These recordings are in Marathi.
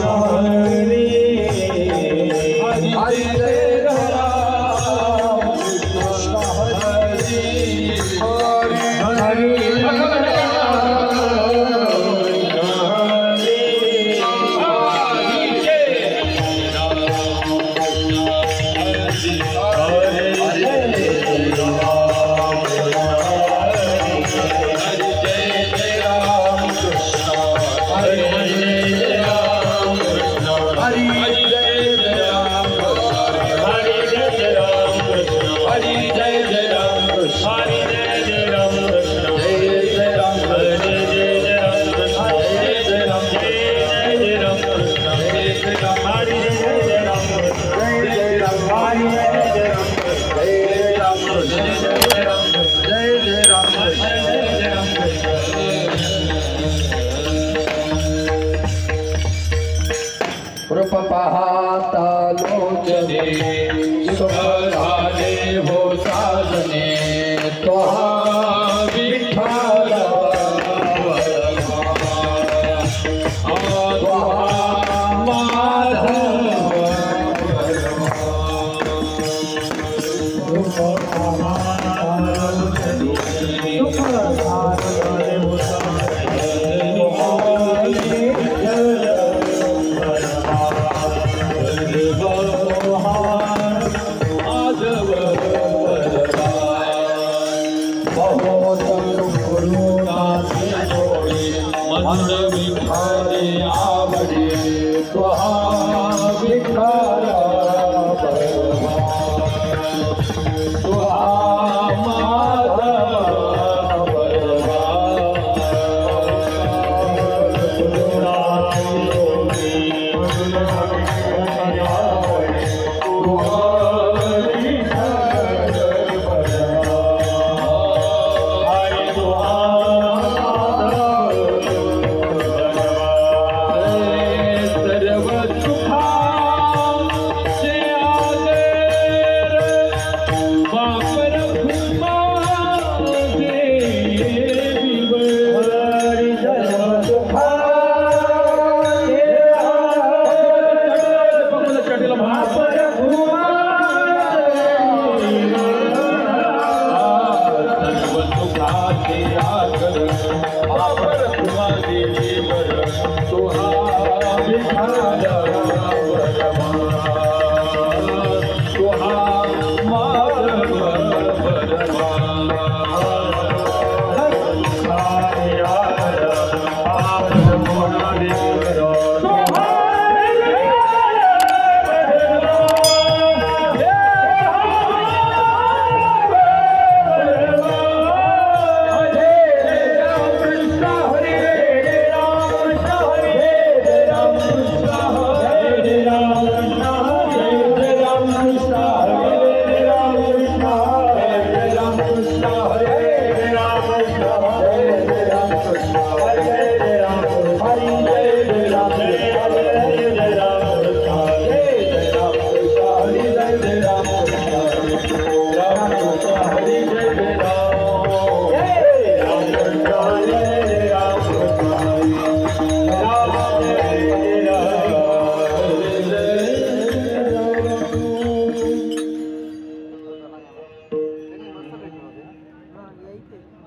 Hare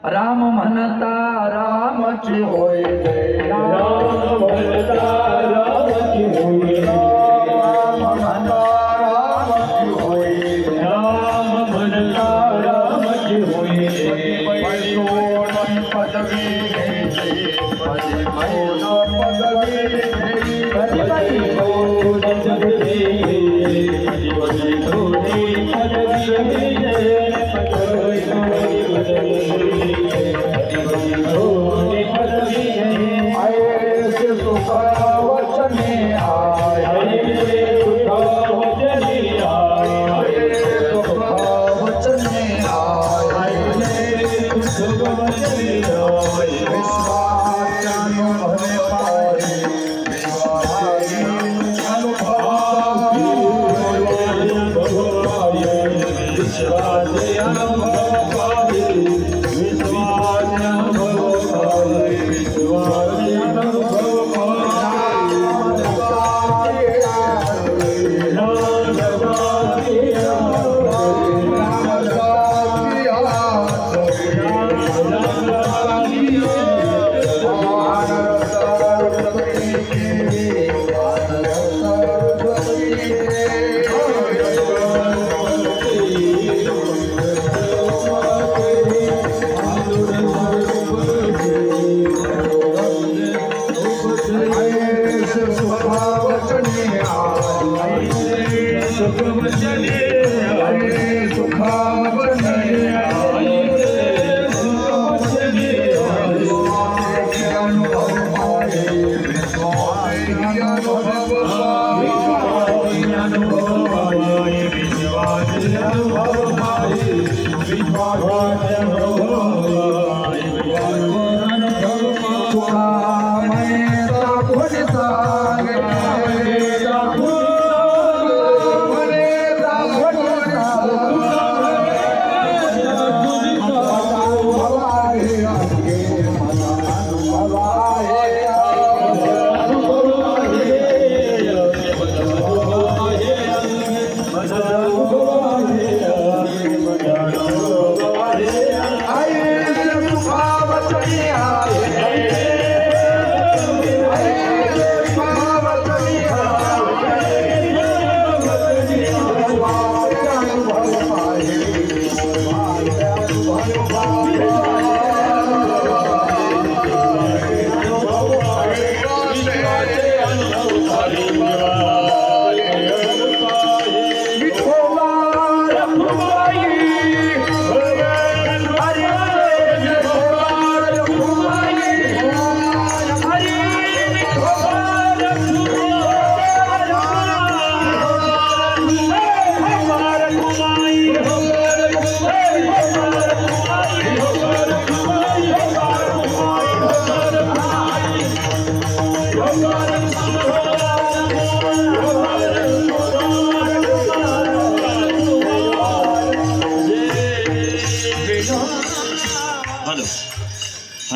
राम म्हणता रामची होय राम म्हणता रामची होय राम म्हणता रामची होय राम म्हणता रामची होय पदवी घ्यायची पदवी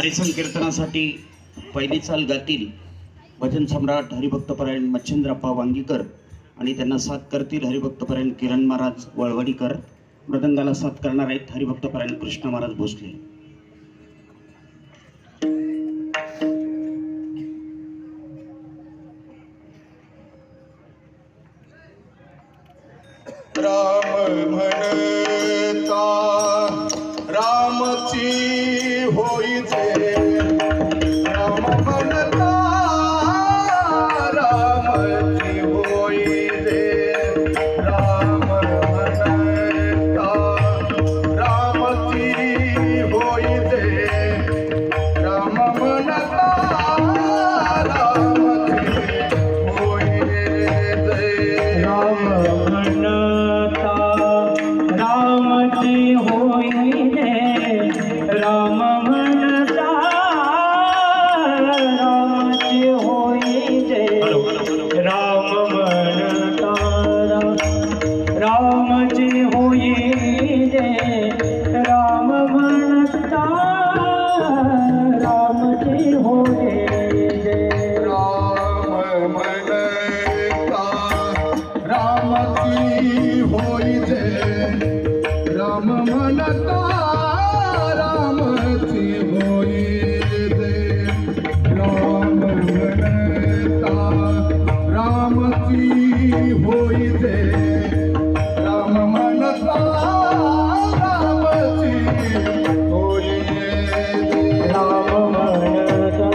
हरिसंकीर्तनासाठी पहिली चाल गातील भजन सम्राट हरिभक्तपरायण मच्छिंद्रप्पा वांगीकर आणि त्यांना साथ करतील हरिभक्तपरायण किरण महाराज वळवडीकर. मृदंगाला साथ करणार आहेत हरिभक्तपरायण कृष्ण महाराज भोसले. राम म्हणता रामची होईचे, राम म्हणता रामची होईचे, राम म्हणता रामची होईचे, राम म्हणता रामची होईचे, राम म्हणता रामची होईने, राम म्हणता रामची होईने, राम म्हणता रामची होईने, राम म्हणता रामची होईने, राम म्हणता रामची होईचे, राम म्हणता रामची होईचे, राम म्हणता रामची होईचे, राम म्हणता रामची होईचे, राम म्हणता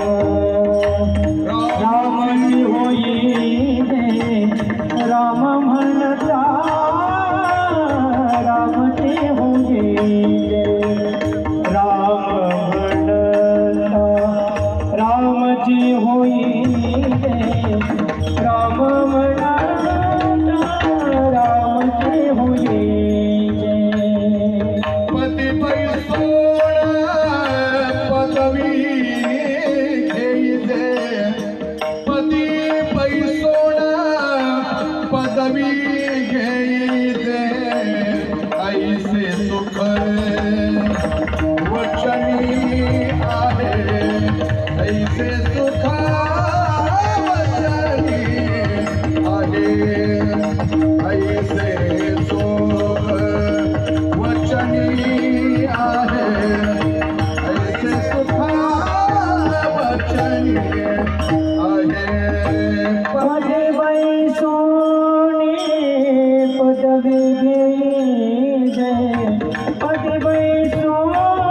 रामची होईने, राम म्हणता रामची होईने, राम म्हणता रामची होईने, राम म्हणता रामची होईने. पती पैसोड पदवी घेईचे, पती पैसोड पदवी घेईचे, ऐसे सुख वचनी आहे, ऐसे सुख वचनी आहे, ऐसे सुख वचनी आहे, ऐसे सुख वचनी आहे. पदे बैसोने पदवी घेईजे, पदे बैसोने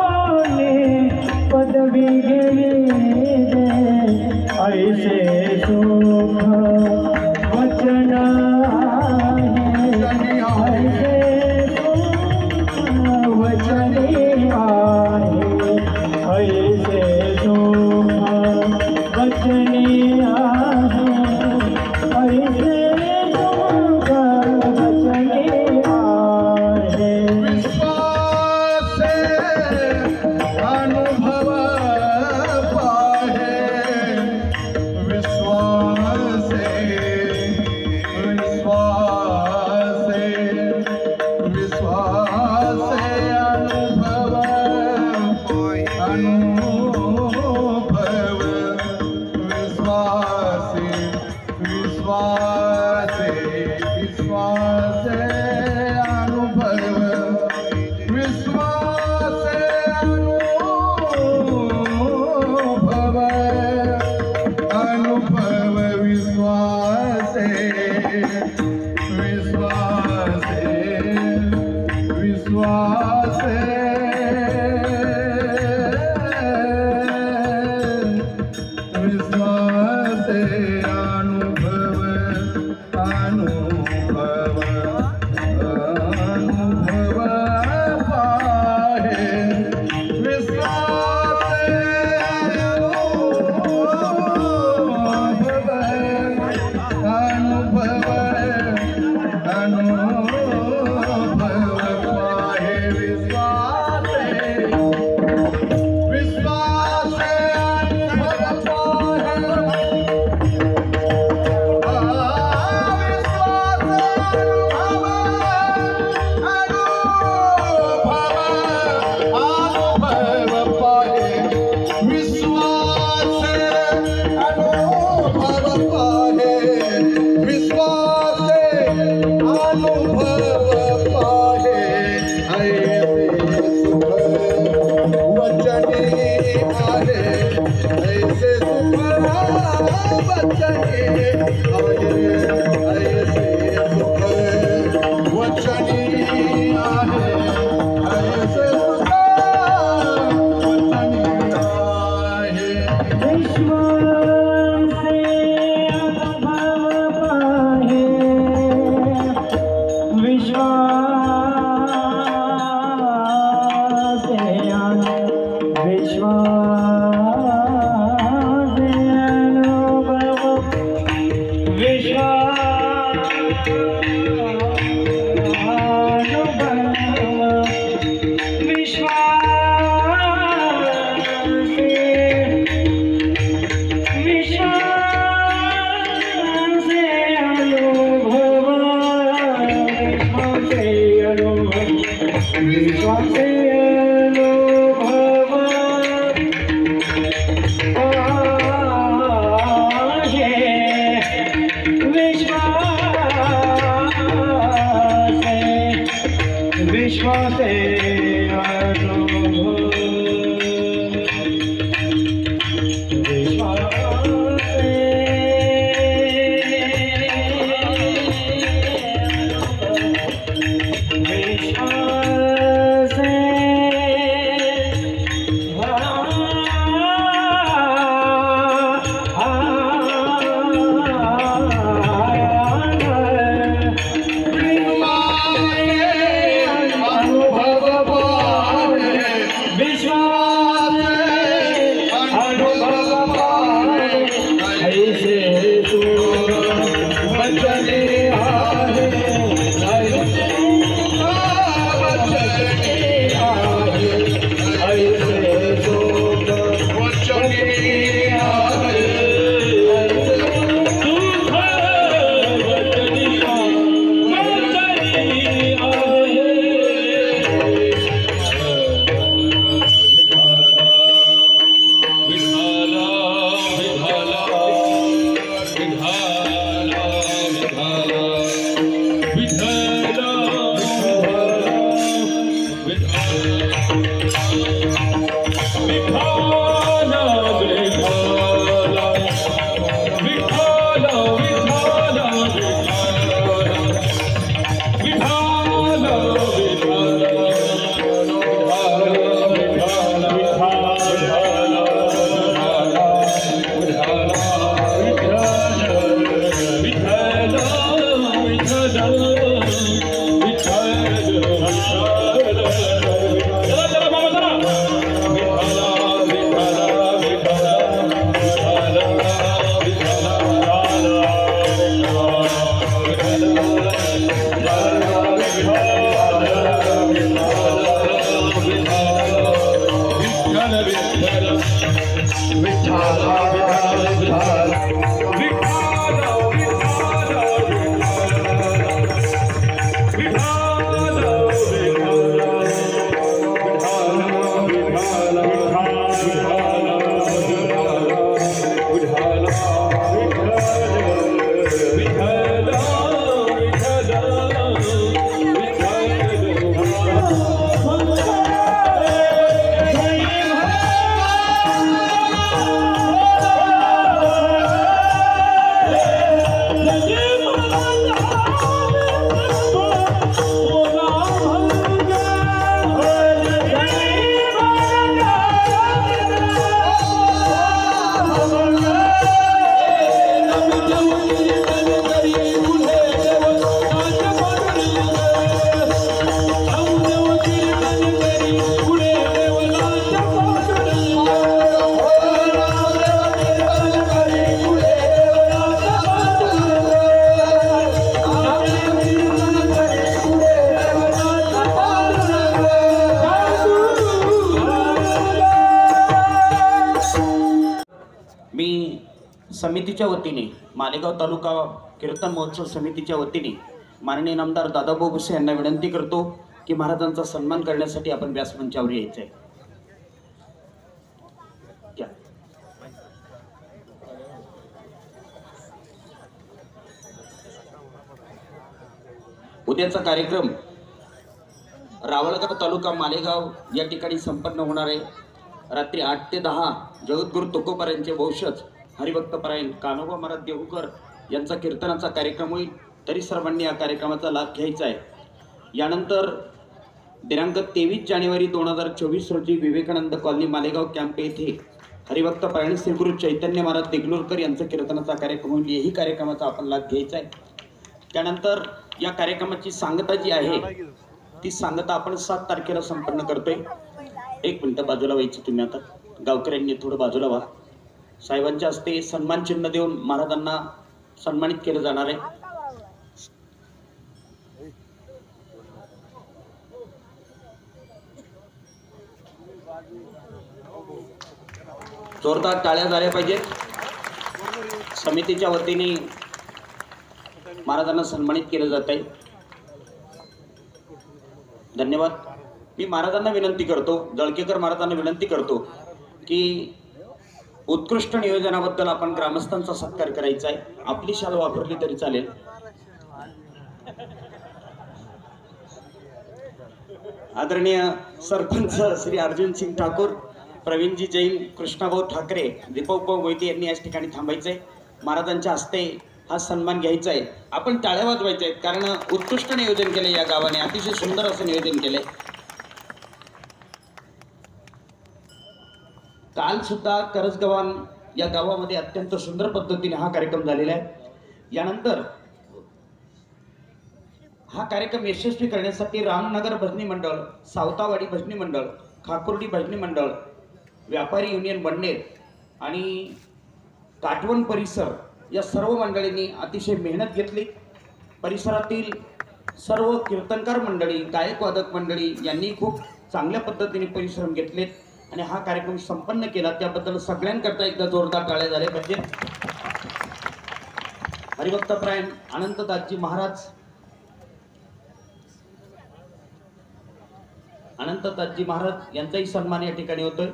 पदवी घेईजे, ऐसे सुख वचन आहे, ऐसे सुख वचनी आहे, ऐसे सुख वचनी आहे, ऐसे सुख वचनी आहे. विश्वासे अनुभव पाहे, विश्वासे विश्वासे विश्वासे अनुभव अनुभव विश्वासे विश्वासे विश्वासे अनुभव विश्वासे अनुभव अनुभव विश्वासे विश्वासे विश्वासे विश्वासे अनुभव अनुभव अनुभव पाहे, विश्वासे अनुभव ऐसे सुख वचने आहे, ऐसे सुख वचने आहे, ऐसे सुख वचने आहे. समितीच्या वतीने मालेगाव तालुका कीर्तन महोत्सव समितीच्या वतीने माननीय नामदार दादाभाऊ भुसे यांना विनंती करतो की महाराजांचा सन्मान करण्यासाठी आपण व्यासमंचावर यायचंय. उद्याचा कार्यक्रम रावळगाव तालुका मालेगाव या ठिकाणी संपन्न होणार आहे. रात्री 8 ते 10 जगद्गुरु तुकोबारायांचे वंशज हरिभक्तपरायण कान्होबा महाराज देहूकर यांचा कीर्तनाचा कार्यक्रम होईल, तरी सर्वांनी या कार्यक्रमाचा लाभ घ्यायचा आहे. यानंतर दिनांक 23 जानेवारी 2024 रोजी विवेकानंद कॉलनी मालेगाव कॅम्प येथे हरिभक्तपरायण श्री गुरु चैतन्य महाराज देगलूरकर यांचा कीर्तनाचा कार्यक्रम होईल. यही कार्यक्रमाचा आपण लाभ घ्यायचा आहे. त्यानंतर या कार्यक्रमाची सांगता जी आहे ती सांगता आपण 7 तारखेला संपन्न करतोय. 1 मिनिट बाजूला व्हायची तुम्ही, आता गावकऱ्यांनी थोडं बाजूला व्हा. साहेबांच्या हस्ते सन्मान चिन्ह देऊन महाराजांना सन्मानित केलं जाणार आहे. जोरदार टाळ्या झाल्या पाहिजेत. समितीच्या वतीने महाराजांना सन्मानित केलं जात आहे. धन्यवाद. मी महाराजांना विनंती करतो, जळकेकर महाराजांना विनंती करतो की उत्कृष्ट नियोजनाबद्दल आपण ग्रामस्थांचा सत्कार करायचा आहे. आपली शाल वापरली तरी चालेल. आदरणीय सरपंच श्री अर्जुन सिंग ठाकूर, प्रवीणजी जैन, कृष्णाभाऊ ठाकरे, दीपकभाऊ मोहिते यांनी याच ठिकाणी थांबायचंय. महाराजांच्या हस्ते हा सन्मान घ्यायचा आहे. आपण टाळ्या वाजवायच्या आहेत, कारण उत्कृष्ट नियोजन केले या गावाने, अतिशय सुंदर असं नियोजन केलंय. काल सुद्धा करजगव्हाण या गावामध्ये अत्यंत सुंदर पद्धतीने हा कार्यक्रम झालेला आहे. यानंतर हा कार्यक्रम यशस्वी करण्यासाठी रामनगर भजनी मंडळ, सावतावाडी भजनी मंडळ, खाकुर्डी भजनी मंडळ, व्यापारी युनियन वडनेर आणि काटवण परिसर या सर्व मंडळींनी अतिशय मेहनत घेतली. परिसरातील सर्व कीर्तनकार मंडळी, गायक वादक मंडळी यांनी खूप चांगल्या पद्धतीने परिश्रम घेतलेत आणि हा कार्यक्रम संपन्न केला. त्याबद्दल सगळ्यांकरता एकदा जोरदार टाळ्या झाल्या पाहिजे. हरिभक्तपरायण अनंतदासजी महाराज, अनंतदासजी महाराज यांचाही सन्मान या ठिकाणी होतोय.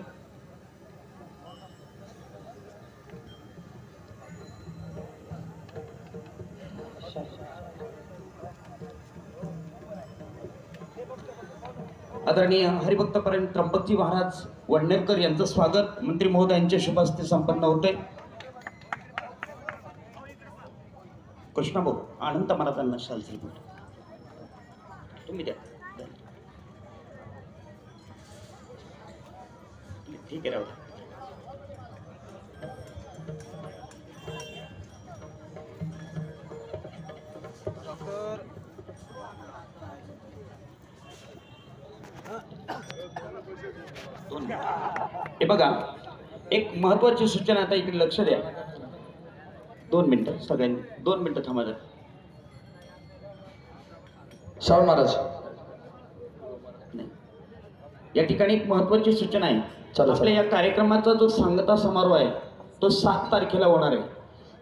आदरणीय हरिभक्तपरायण त्र्यंबकजी महाराज वडनेरकर यांचं स्वागत मंत्री महोदयांच्या शुभ हस्ते संपन्न होतंय. कृष्णाभाऊ अनंत महाराजांना शाल श्रीफळ तुम्ही द्या. ठीक आहे राव. हे बघा, एक महत्वाची सूचना, आता इकडे लक्ष द्या. 2 मिनिटं सगळ्यांनी 2 मिनिटं थांबा. शाहू महाराज, नाही, या ठिकाणी एक महत्वाची सूचना आहे. चला. आपल्या या कार्यक्रमाचा जो सांगता समारोह आहे तो 7 तारखेला होणार आहे.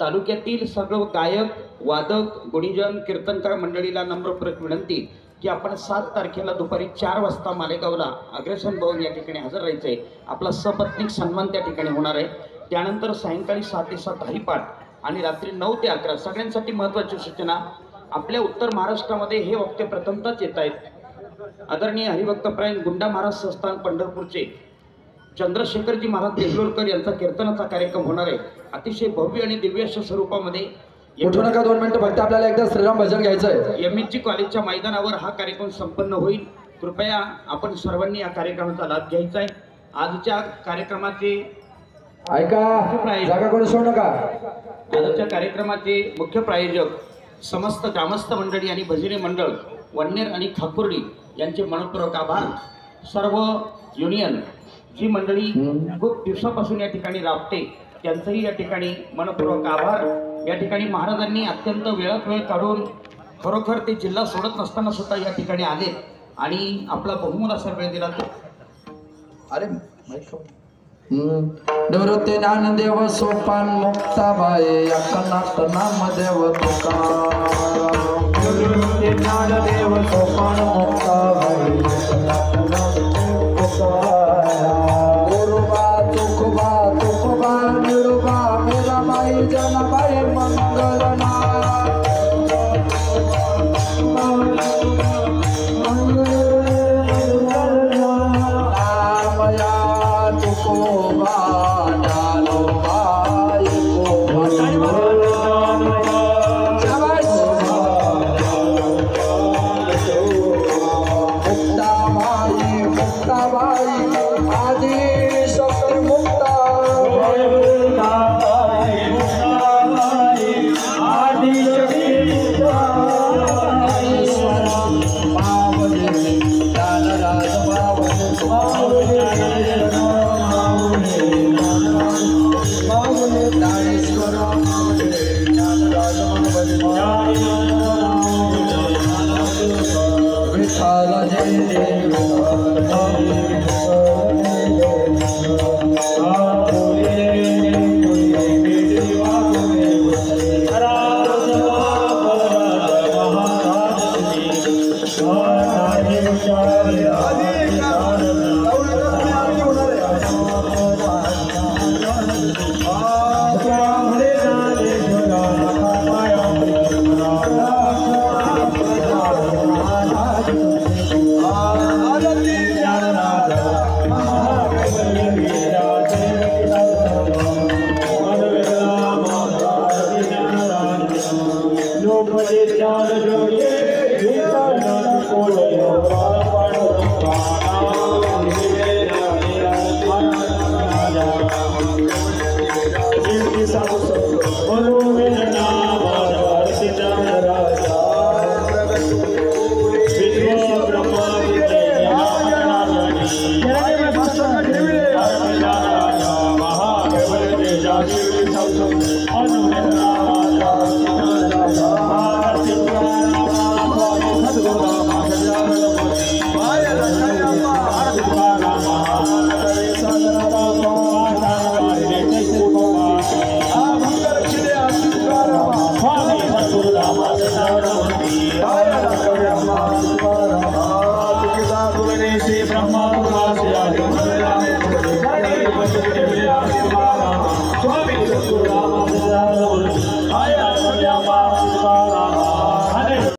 तालुक्यातील सर्व गायक, वादक, गुणीजन, कीर्तनकार मंडळीला नम्रपूर्वक विनंती की आपण 7 तारखेला दुपारी 4 वाजता मालेगावला अग्रेसन भवन या ठिकाणी हजर राहायचं आहे. आपला सपत्नीक सन्मान त्या ठिकाणी होणार आहे. त्यानंतर सायंकाळी 6 ते 7 हरिपाठ आणि रात्री 9 ते 11. सगळ्यांसाठी महत्त्वाची सूचना, आपल्या उत्तर महाराष्ट्रामध्ये हे वक्ते प्रथमतच येत आहेत. आदरणीय हरिभक्तपरायण गुंडा महाराज संस्थान पंढरपूरचे चंद्रशेखरजी महाराज देगलूरकर यांचा कीर्तनाचा कार्यक्रम होणार आहे. अतिशय भव्य आणि दिव्य अशा स्वरूपामध्ये. उठू नका, 2 मिनिटं फक्त आपल्याला एकदा श्रीराम भजन घ्यायचं आहे. MHG कॉलेजच्या मैदानावर हा कार्यक्रम संपन्न होईल. कृपया आपण सर्वांनी या कार्यक्रमाचा लाभ घ्यायचा आहे. आजच्या कार्यक्रमाचे ऐका, जागा कोणी सोडू नका. आजच्या कार्यक्रमाचे मुख्य प्रायोजक समस्त ग्रामस्थ मंडळी आणि भजनी मंडळ वडनेर आणि खाकुर्डी यांचे मनपूर्वक आभार. सर्व युनियन जी मंडळी खूप दिवसापासून या ठिकाणी राबते त्यांचंही या ठिकाणी मनपूर्वक आभार. या ठिकाणी महाराजांनी अत्यंत वेळात वेळ काढून खरोखर ते जिल्हा सोडत नसताना सुद्धा या ठिकाणी आले आणि आपला बहुमूल असा वेळ दिला. अरे निवृत्ती ज्ञानदेव सोपान मुक्ताबाई एकनाथ नामदेव तुकाराम. निवृत्ती ज्ञानदेव सोपान मुक्ताबाई गुरुबा तुकोबा तुकोबा निरुबा मीराबाई जनाबाई मंगलना तुकोबा Oh,